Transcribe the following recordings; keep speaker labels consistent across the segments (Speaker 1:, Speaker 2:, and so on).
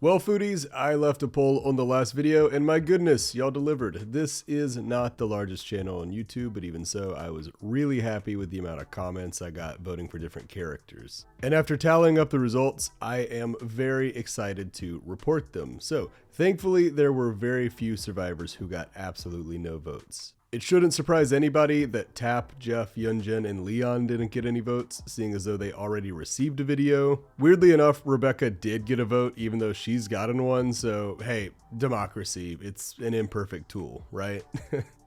Speaker 1: Well, foodies, I left a poll on the last video, and my goodness, y'all delivered. This is not the largest channel on YouTube, but even so, I was really happy with the amount of comments I got voting for different characters. And after tallying up the results, I am very excited to report them. So, thankfully, there were very few survivors who got absolutely no votes. It shouldn't surprise anybody that Tap, Jeff, Yunjin, and Leon didn't get any votes, seeing as though they already received a video. Weirdly enough, Rebecca did get a vote, even though she's gotten one, so hey, democracy, it's an imperfect tool, right?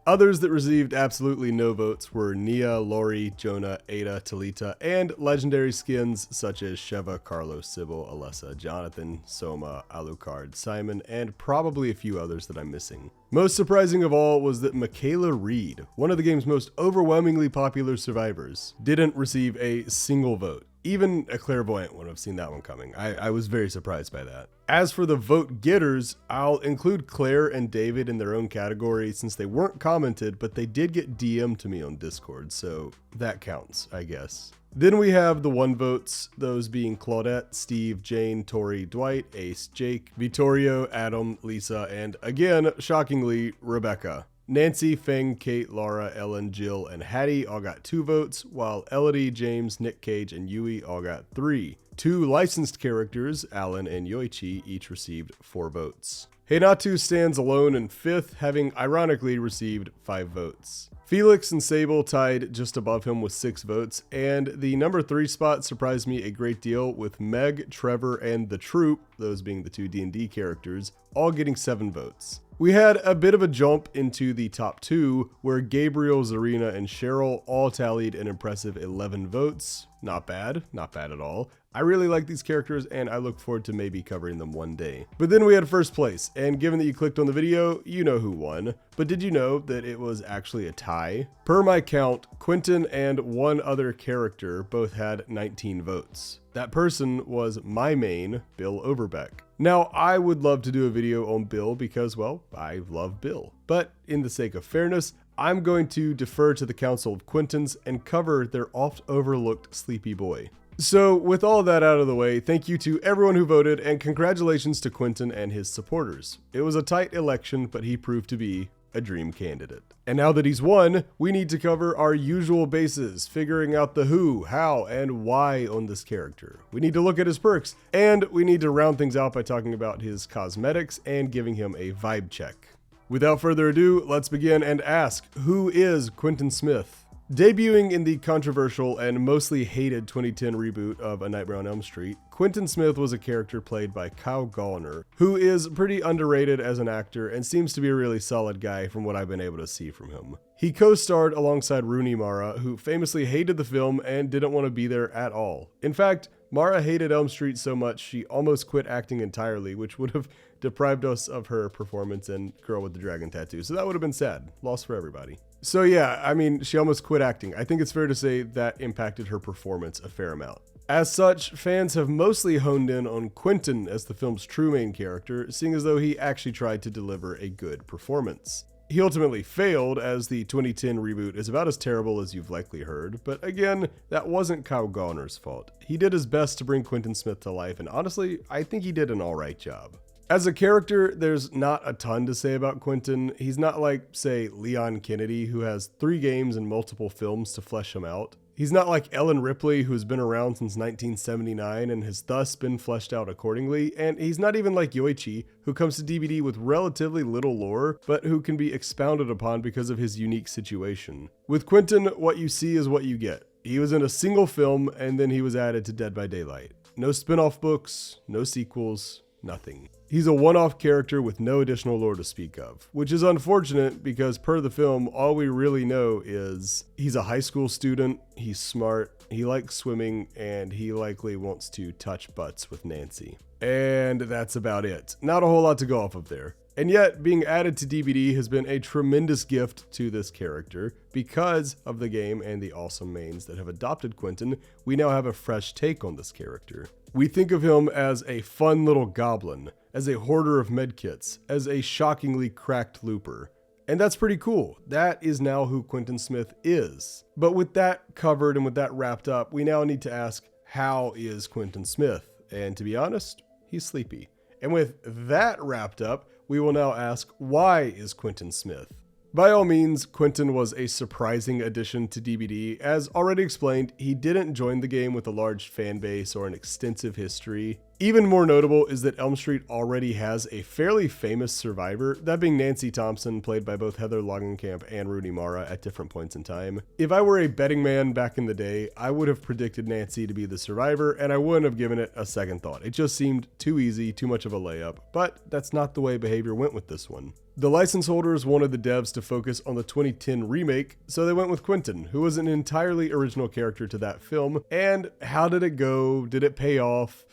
Speaker 1: Others that received absolutely no votes were Nia, Lori, Jonah, Ada, Talita, and legendary skins such as Sheva, Carlos, Sybil, Alessa, Jonathan, Soma, Alucard, Simon, and probably a few others that I'm missing. Most surprising of all was that Michaela Reed, one of the game's most overwhelmingly popular survivors, didn't receive a single vote. Even a clairvoyant wouldn't have seen that one coming. I was very surprised by that. As for the vote getters, I'll include Claire and David in their own category since they weren't commented, but they did get DM'd to me on Discord, so that counts, I guess. Then we have the one votes, those being Claudette, Steve, Jane, Tori, Dwight, Ace, Jake, Vittorio, Adam, Lisa, and again, shockingly, Rebecca. Nancy, Feng, Kate, Laura, Ellen, Jill, and Hattie all got 2 votes, while Elodie, James, Nick Cage, and Yui all got 3. 2 licensed characters, Alan and Yoichi, each received 4 votes. Hinatu stands alone in 5th, having ironically received 5 votes. Felix and Sable tied just above him with 6 votes, and the number 3 spot surprised me a great deal with Meg, Trevor, and the Troop, those being the 2 D&D characters, all getting 7 votes. We had a bit of a jump into the top 2, where Gabriel, Zarina, and Cheryl all tallied an impressive 11 votes. Not bad at all. I really like these characters and I look forward to maybe covering them one day. But then we had first place, and given that you clicked on the video, you know who won. But did you know that it was actually a tie? Per my count, Quentin and one other character both had 19 votes. That person was my main, Bill Overbeck. Now, I would love to do a video on Bill because, well, I love Bill. But in the sake of fairness, I'm going to defer to the Council of Quentins and cover their oft overlooked sleepy boy. So with all that out of the way, thank you to everyone who voted and congratulations to Quentin and his supporters. It was a tight election, but he proved to be a dream candidate. And now that he's won, we need to cover our usual bases, figuring out the who, how, and why on this character. We need to look at his perks, and we need to round things out by talking about his cosmetics and giving him a vibe check. Without further ado, let's begin and ask, who is Quentin Smith? Debuting in the controversial and mostly hated 2010 reboot of A Nightmare on Elm Street, Quentin Smith was a character played by Kyle Gallner, who is pretty underrated as an actor and seems to be a really solid guy from what I've been able to see from him. He co-starred alongside Rooney Mara, who famously hated the film and didn't want to be there at all. In fact, Mara hated Elm Street so much she almost quit acting entirely, which would have deprived us of her performance in Girl with the Dragon Tattoo, so that would have been sad. Loss for everybody. So yeah, I mean, she almost quit acting. I think it's fair to say that impacted her performance a fair amount. As such, fans have mostly honed in on Quentin as the film's true main character, seeing as though he actually tried to deliver a good performance. He ultimately failed, as the 2010 reboot is about as terrible as you've likely heard, but again, that wasn't Kyle Gallner's fault. He did his best to bring Quentin Smith to life, and honestly, I think he did an alright job. As a character, there's not a ton to say about Quentin. He's not like, say, Leon Kennedy, who has 3 games and multiple films to flesh him out. He's not like Ellen Ripley, who's been around since 1979 and has thus been fleshed out accordingly, and he's not even like Yoichi, who comes to DBD with relatively little lore, but who can be expounded upon because of his unique situation. With Quentin, what you see is what you get. He was in a single film, and then he was added to Dead by Daylight. No spin-off books, no sequels, nothing. He's a one-off character with no additional lore to speak of, which is unfortunate because per the film, all we really know is he's a high school student, he's smart, he likes swimming, and he likely wants to touch butts with Nancy. And that's about it. Not a whole lot to go off of there. And yet, being added to DBD has been a tremendous gift to this character. Because of the game and the awesome mains that have adopted Quentin, we now have a fresh take on this character. We think of him as a fun little goblin, as a hoarder of medkits, as a shockingly cracked looper. And that's pretty cool. That is now who Quentin Smith is. But with that covered and with that wrapped up, we now need to ask, how is Quentin Smith? And to be honest, he's sleepy. And with that wrapped up, we will now ask, why is Quentin Smith? By all means, Quentin was a surprising addition to DBD. As already explained, he didn't join the game with a large fan base or an extensive history. Even more notable is that Elm Street already has a fairly famous survivor, that being Nancy Thompson, played by both Heather Langenkamp and Rooney Mara at different points in time. If I were a betting man back in the day, I would have predicted Nancy to be the survivor, and I wouldn't have given it a second thought. It just seemed too easy, too much of a layup, but that's not the way behavior went with this one. The license holders wanted the devs to focus on the 2010 remake, so they went with Quentin, who was an entirely original character to that film. And how did it go? Did it pay off?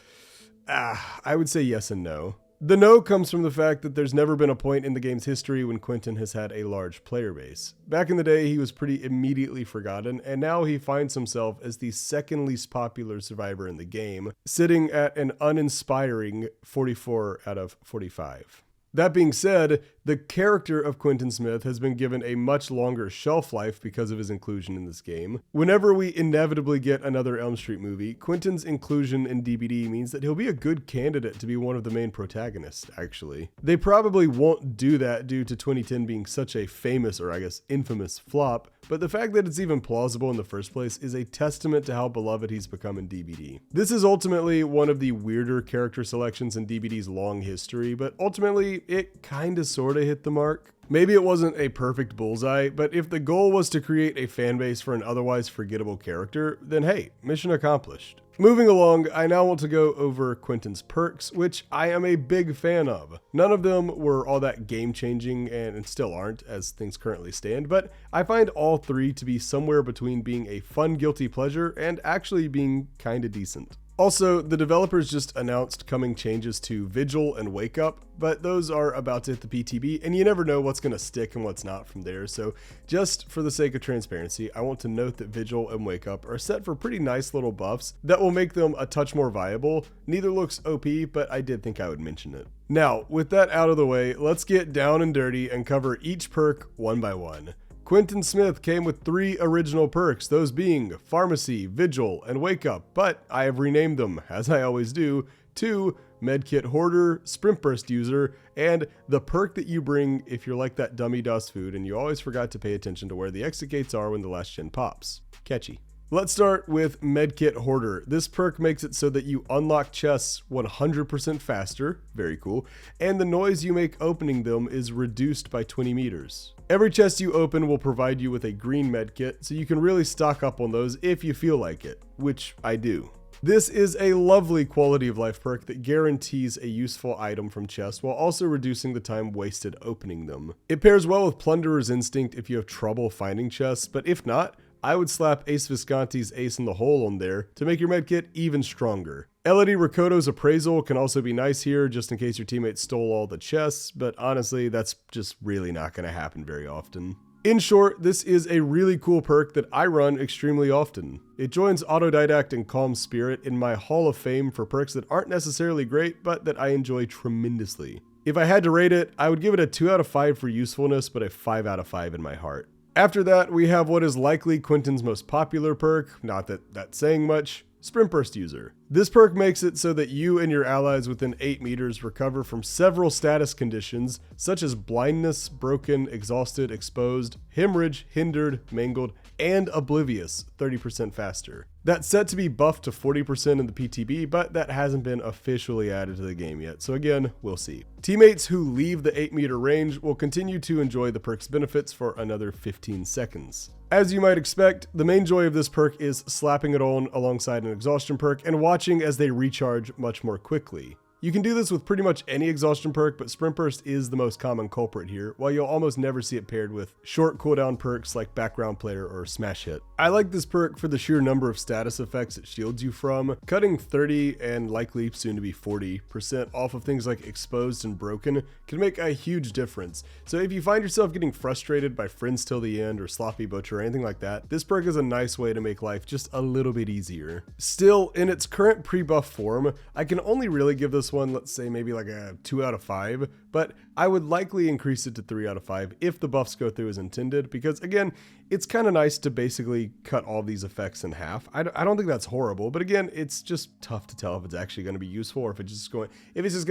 Speaker 1: I would say yes and no. The no comes from the fact that there's never been a point in the game's history when Quentin has had a large player base. Back in the day, he was pretty immediately forgotten, and now he finds himself as the second least popular survivor in the game, sitting at an uninspiring 44 out of 45. That being said, the character of Quentin Smith has been given a much longer shelf life because of his inclusion in this game. Whenever we inevitably get another Elm Street movie, Quentin's inclusion in DBD means that he'll be a good candidate to be one of the main protagonists, actually. They probably won't do that due to 2010 being such a famous, or I guess infamous, flop, but the fact that it's even plausible in the first place is a testament to how beloved he's become in DBD. This is ultimately one of the weirder character selections in DBD's long history, but ultimately it kinda sorta hit the mark. Maybe it wasn't a perfect bullseye, but if the goal was to create a fanbase for an otherwise forgettable character, then hey, mission accomplished. Moving along, I now want to go over Quentins Perks, which I am a big fan of. None of them were all that game-changing and still aren't as things currently stand, but I find all three to be somewhere between being a fun guilty pleasure and actually being kinda decent. Also, the developers just announced coming changes to Vigil and Wake Up, but those are about to hit the PTB, and you never know what's going to stick and what's not from there, so just for the sake of transparency, I want to note that Vigil and Wake Up are set for pretty nice little buffs that will make them a touch more viable. Neither looks OP, but I did think I would mention it. Now, with that out of the way, let's get down and dirty and cover each perk one by one. Quentin Smith came with 3 original perks, those being Pharmacy, Vigil, and Wake Up, but I have renamed them, as I always do, to Medkit Hoarder, Sprint Burst User, and the perk that you bring if you're like that dummy DOS food and you always forgot to pay attention to where the exit gates are when the last gen pops. Catchy. Let's start with Medkit Hoarder. This perk makes it so that you unlock chests 100% faster, very cool, and the noise you make opening them is reduced by 20 meters. Every chest you open will provide you with a green medkit, so you can really stock up on those if you feel like it, which I do. This is a lovely quality of life perk that guarantees a useful item from chests while also reducing the time wasted opening them. It pairs well with Plunderer's Instinct if you have trouble finding chests, but if not, I would slap Ace Visconti's Ace in the Hole on there to make your medkit even stronger. Elodie Riccotto's Appraisal can also be nice here just in case your teammates stole all the chests, but honestly, that's just really not going to happen very often. In short, this is a really cool perk that I run extremely often. It joins Autodidact and Calm Spirit in my Hall of Fame for perks that aren't necessarily great, but that I enjoy tremendously. If I had to rate it, I would give it a 2 out of 5 for usefulness, but a 5 out of 5 in my heart. After that, we have what is likely Quentin's most popular perk, not that that's saying much, Sprint Burst User. This perk makes it so that you and your allies within 8 meters recover from several status conditions, such as blindness, broken, exhausted, exposed, hemorrhage, hindered, mangled, and oblivious 30% faster. That's set to be buffed to 40% in the PTB, but that hasn't been officially added to the game yet, so again, we'll see. Teammates who leave the 8 meter range will continue to enjoy the perk's benefits for another 15 seconds. As you might expect, the main joy of this perk is slapping it on alongside an exhaustion perk and watching as they recharge much more quickly. You can do this with pretty much any exhaustion perk, but Sprint Burst is the most common culprit here, while you'll almost never see it paired with short cooldown perks like Background Player or Smash Hit. I like this perk for the sheer number of status effects it shields you from. Cutting 30 and likely soon to be 40% off of things like Exposed and Broken can make a huge difference. So if you find yourself getting frustrated by Friends Till the End or Sloppy Butcher or anything like that, this perk is a nice way to make life just a little bit easier. Still, in its current pre-buff form, I can only really give this this one, let's say maybe like a 2 out of 5, but I would likely increase it to 3 out of 5 if the buffs go through as intended, because again, it's kind of nice to basically cut all these effects in half. I don't think that's horrible, but again, it's just tough to tell if it's actually going to be useful or if it's just going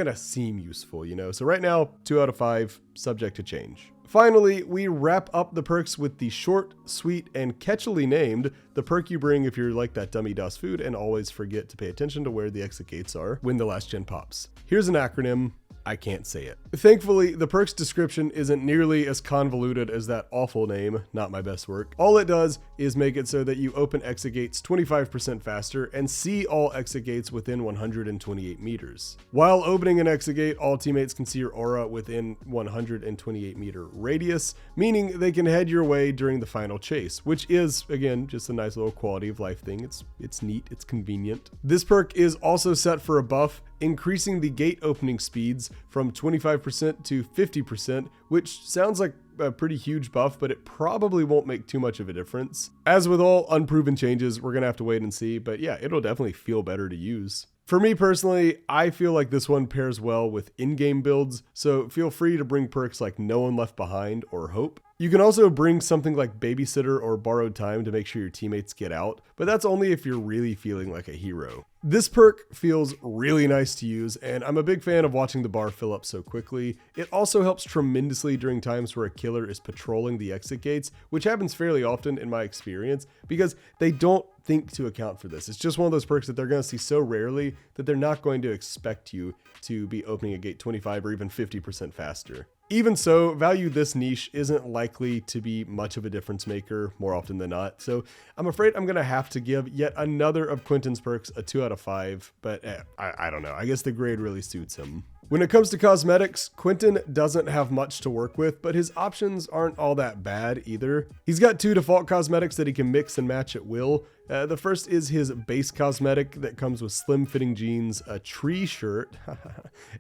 Speaker 1: to seem useful, you know? So right now, 2 out of 5, subject to change. Finally, we wrap up the perks with the short, sweet, and catchily named, the perk you bring if you're like that dummy DOS food and always forget to pay attention to where the exit gates are when the last gen pops. Here's an acronym. I can't say it. Thankfully, the perk's description isn't nearly as convoluted as that awful name, not my best work. All it does is make it so that you open exit gates 25% faster and see all exit gates within 128 meters. While opening an exit gate, all teammates can see your aura within 128 meter radius, meaning they can head your way during the final chase, which is, again, just a nice little quality of life thing. It's neat, it's convenient. This perk is also set for a buff, increasing the gate opening speeds from 25% to 50%, which sounds like a pretty huge buff, but it probably won't make too much of a difference. As with all unproven changes, we're gonna have to wait and see, but yeah, it'll definitely feel better to use. For me personally, I feel like this one pairs well with in-game builds, so feel free to bring perks like No One Left Behind or Hope. You can also bring something like Babysitter or Borrowed Time to make sure your teammates get out, but that's only if you're really feeling like a hero. This perk feels really nice to use, and I'm a big fan of watching the bar fill up so quickly. It also helps tremendously during times where a killer is patrolling the exit gates, which happens fairly often in my experience, because they don't think to account for this. It's just one of those perks that they're going to see so rarely that they're not going to expect you to be opening a gate 25 or even 50% faster. Even so, value this niche isn't likely to be much of a difference maker more often than not, so I'm afraid I'm going to have to give yet another of Quentin's perks a 2 out of 5, but I don't know, I guess the grade really suits him. When it comes to cosmetics, Quentin doesn't have much to work with, but his options aren't all that bad either. He's got 2 default cosmetics that he can mix and match at will. The first is his base cosmetic that comes with slim-fitting jeans, a tree shirt,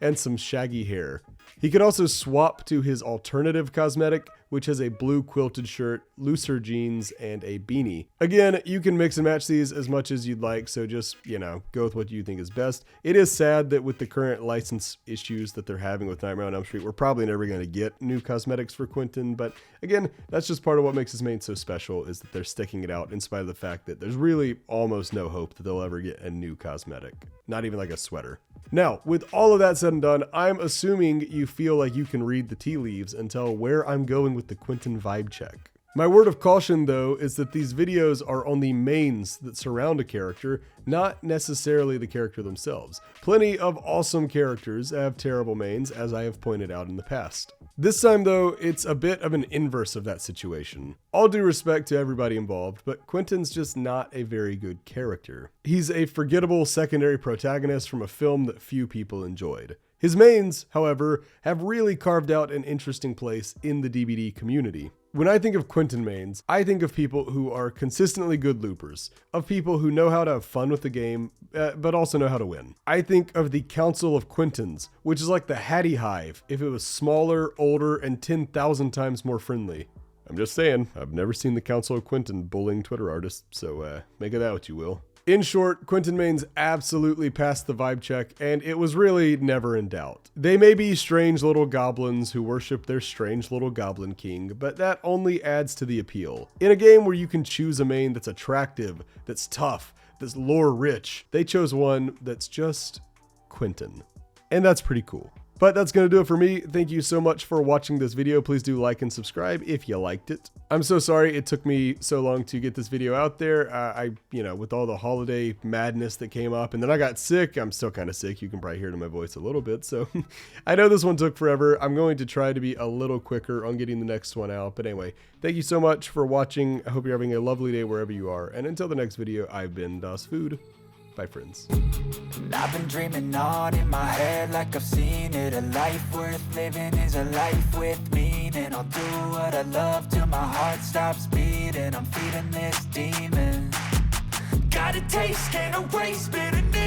Speaker 1: and some shaggy hair. He can also swap to his alternative cosmetic, which has a blue quilted shirt, looser jeans, and a beanie. Again, you can mix and match these as much as you'd like, so just, go with what you think is best. It is sad that with the current license issues that they're having with Nightmare on Elm Street, we're probably never going to get new cosmetics for Quentin, but again, that's just part of what makes his main so special, is that they're sticking it out in spite of the fact that there's really almost no hope that they'll ever get a new cosmetic. Not even like a sweater. Now, with all of that said and done, I'm assuming you feel like you can read the tea leaves and tell where I'm going with the Quentin vibe check. My word of caution, though, is that these videos are on the mains that surround a character, not necessarily the character themselves. Plenty of awesome characters have terrible mains, as I have pointed out in the past. This time, though, it's a bit of an inverse of that situation. All due respect to everybody involved, but Quentin's just not a very good character. He's a forgettable secondary protagonist from a film that few people enjoyed. His mains, however, have really carved out an interesting place in the DBD community. When I think of Quentin Mains, I think of people who are consistently good loopers, of people who know how to have fun with the game, but also know how to win. I think of the Council of Quentins, which is like the Hattie Hive if it was smaller, older, and 10,000 times more friendly. I'm just saying, I've never seen the Council of Quentin bullying Twitter artists, so make of that what you will. In short, Quentin Mains absolutely passed the vibe check, and it was really never in doubt. They may be strange little goblins who worship their strange little goblin king, but that only adds to the appeal. In a game where you can choose a main that's attractive, that's tough, that's lore rich, they chose one that's just Quentin. And that's pretty cool. But that's going to do it for me. Thank you so much for watching this video. Please do like and subscribe if you liked it. I'm so sorry it took me so long to get this video out there. With all the holiday madness that came up, and then I got sick. I'm still kind of sick. You can probably hear it in my voice a little bit. So I know this one took forever. I'm going to try to be a little quicker on getting the next one out. But anyway, thank you so much for watching. I hope you're having a lovely day wherever you are. And until the next video, I've been Das Food. Bye, friends.
Speaker 2: I've been dreaming on in my head like I've seen it. A life worth living is a life with meaning. I'll do what I love till my heart stops beating. I'm feeding this demon. Got a taste, can't erase bitterness.